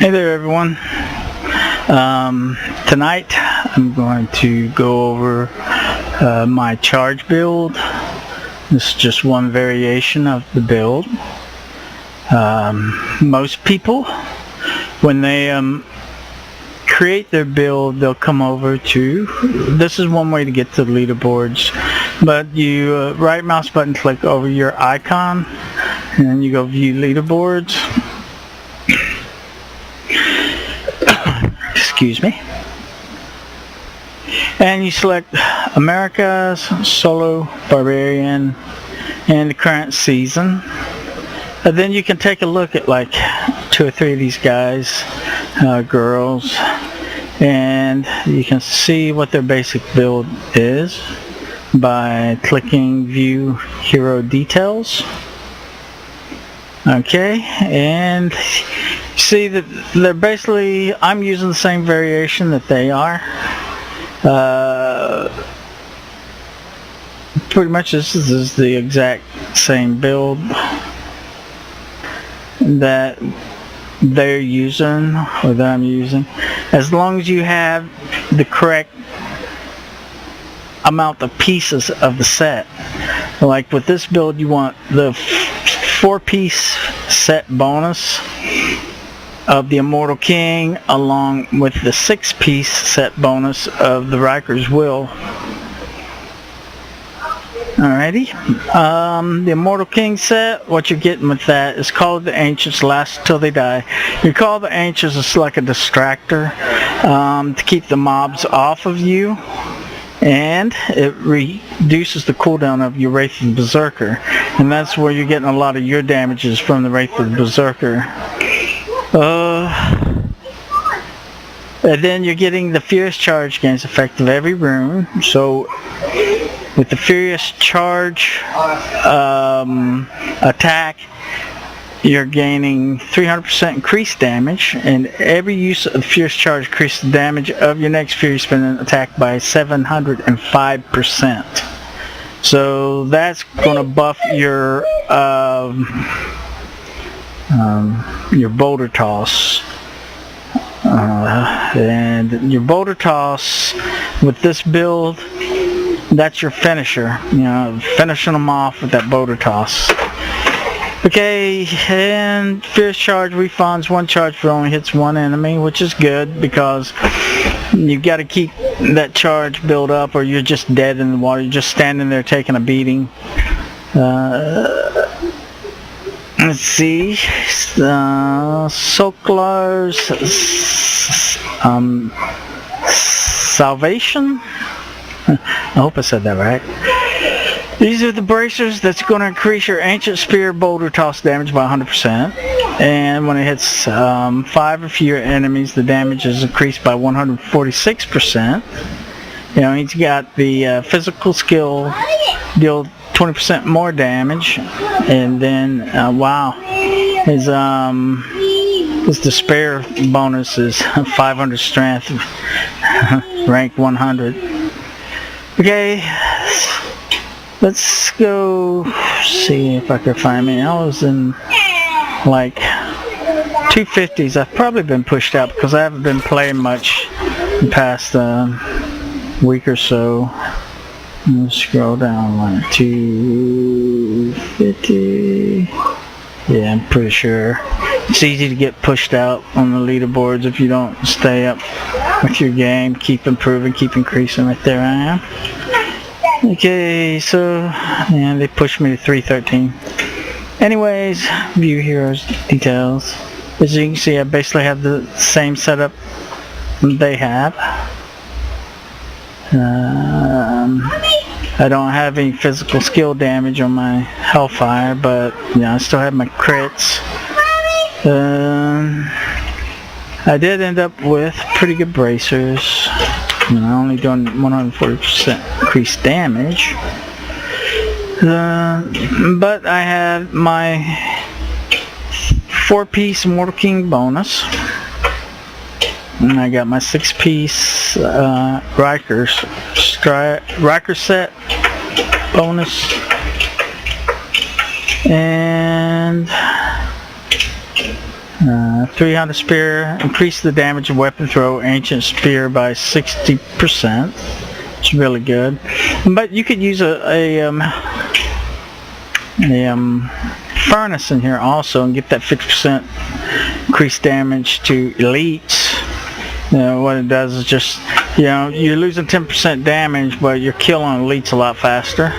Hey there everyone. Tonight I'm going to go over my charge build. This is just one variation of the build. Most people, when they create their build, they'll come over to, this is one way to get to the leaderboards, but you right mouse button click over your icon and then you go view leaderboards. Excuse me. And you select America's Solo Barbarian and the current season. And then you can take a look at like 2 or 3 of these guys, girls, and you can see what their basic build is by clicking View Hero Details. Okay, and see that they're basically, I'm using the same variation that they are. Pretty much this is the exact same build that they're using, or that I'm using, as long as you have the correct amount of pieces of the set. Like with this build, you want the 4-piece set bonus of the Immortal King along with the 6-piece set bonus of the Riker's Will. Alrighty, the Immortal King set, what you're getting with that is called the Ancients, last till they die. You call the Ancients, it's like a distractor to keep the mobs off of you, and it reduces the cooldown of your Wraith of the Berserker, and that's where you're getting a lot of your damages from the Wraith of the Berserker. And then you're getting the Furious Charge gains effective every rune. So with the Furious Charge attack, you're gaining 300% increased damage, and every use of the Furious Charge increases the damage of your next Furious Spin attack by 705%. So that's going to buff your boulder toss. And your boulder toss with this build, that's your finisher. You know, finishing them off with that boulder toss. Okay, and Fierce Charge refunds 1 charge for only hits 1 enemy, which is good because you've got to keep that charge build up or you're just dead in the water. You're just standing there taking a beating. Let's see, Sokolar's Salvation? I hope I said that right. These are the bracers that's going to increase your Ancient Spear boulder toss damage by 100%. And when it hits 5 or fewer enemies, the damage is increased by 146%. You know, he's got the physical skill, deal 20% more damage, and then wow, his despair bonus is 500 strength, rank 100. Okay, let's go see if I can find me. I was in like 250s. I've probably been pushed out because I haven't been playing much the past week or so. Let's scroll down like 250. Yeah, I'm pretty sure. It's easy to get pushed out on the leaderboards if you don't stay up with your game. Keep improving, keep increasing. Right there I am. Okay, so yeah, they pushed me to 313. Anyways, view heroes details. As you can see, I basically have the same setup they have. I don't have any physical skill damage on my Hellfire, but yeah, I still have my crits. I did end up with pretty good bracers. I'm only doing 140% increased damage. But I have my 4-piece Immortal King bonus. And I got my 6-piece Riker set bonus. And 300 spear, increase the damage of weapon throw ancient spear by 60%. It's really good. But you could use a furnace in here also and get that 50% increased damage to elites. What it does is just, you're losing 10% damage, but you're killing elites a lot faster.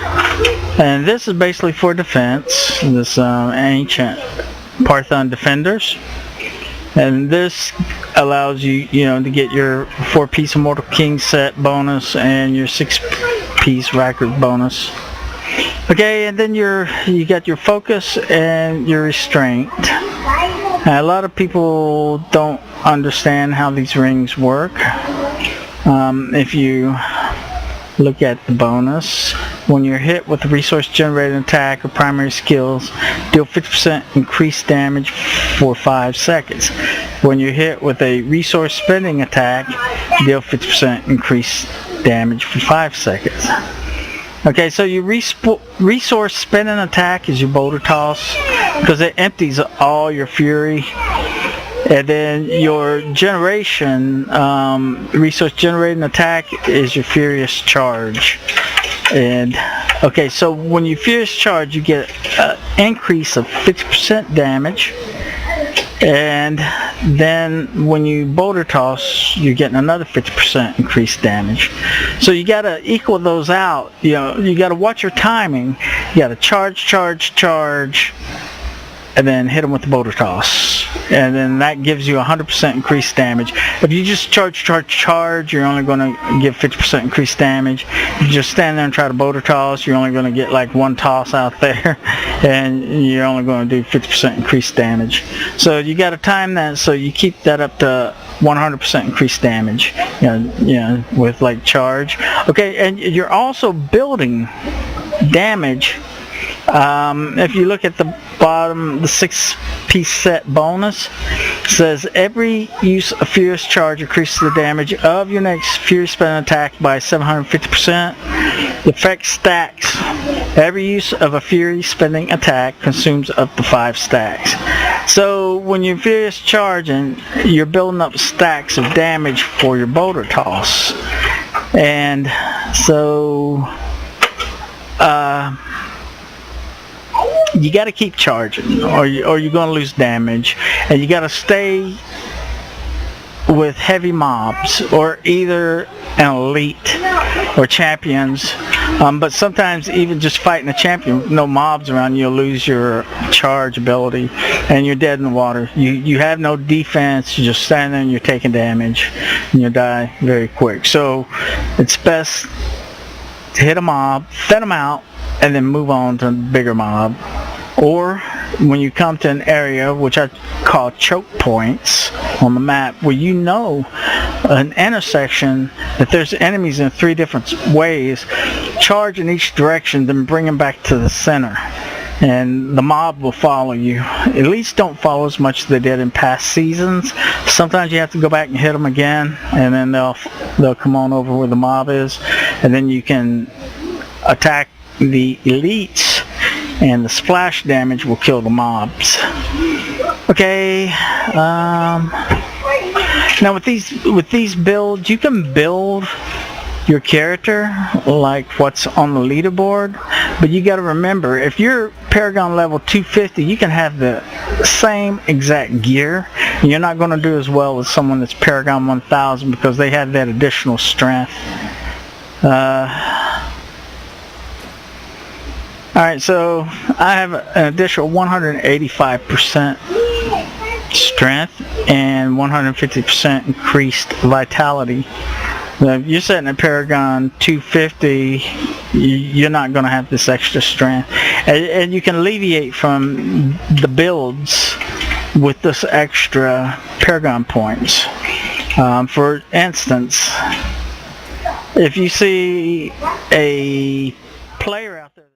And this is basically for defense. This ancient Parthon defenders. And this allows you, to get your 4-piece Immortal King set bonus and your 6-piece record bonus. Okay, and then you got your focus and your restraint. Now, a lot of people don't understand how these rings work. If you look at the bonus, when you're hit with a resource generating attack or primary skills, deal 50% increased damage for 5 seconds. When you're hit with a resource spending attack, deal 50% increased damage for 5 seconds. Okay, so your resource spending attack is your boulder toss, because it empties all your fury. And then your generation, resource generating attack is your furious charge. And okay, so when you furious charge, you get an increase of 50% damage. And then when you boulder toss, you're getting another 50% increased damage. So you got to equal those out. You got to watch your timing. You got to charge, and then hit them with the boulder toss. And then that gives you 100% increased damage. If you just charge, you're only going to give 50% increased damage. If you just stand there and try to boulder toss, you're only going to get like one toss out there, and you're only going to do 50% increased damage. So you got to time that so you keep that up to 100% increased damage. With like charge. Okay, and you're also building damage. If you look at the bottom, the 6-piece set bonus says every use of Furious Charge increases the damage of your next Fury spending attack by 750%. The effect stacks. Every use of a Fury spending attack consumes up to 5 stacks. So when you're Furious Charging, you're building up stacks of damage for your boulder toss. And so you got to keep charging, or you're going to lose damage, and you got to stay with heavy mobs, or either an elite or champions. But sometimes even just fighting a champion with no mobs around, you'll lose your charge ability, and you're dead in the water. You have no defense. You're just standing there and you're taking damage, and you die very quick. So it's best to hit a mob, thin them out, and then move on to a bigger mob. Or when you come to an area which I call choke points on the map, where an intersection that there's enemies in 3 different ways, charge in each direction, then bring them back to the center, and the mob will follow you. At least don't follow as much as they did in past seasons. Sometimes you have to go back and hit them again, and then they'll come on over where the mob is, and then you can attack the elites, and the splash damage will kill the mobs. Okay, now with these builds, you can build your character like what's on the leaderboard, but you got to remember, if you're Paragon level 250, you can have the same exact gear. You're not going to do as well as someone that's Paragon 1000, because they have that additional strength. Alright, so I have an additional 185% strength and 150% increased vitality. Now, if you're setting a Paragon 250, you're not going to have this extra strength. And you can alleviate from the builds with this extra Paragon points. For instance, if you see a player out there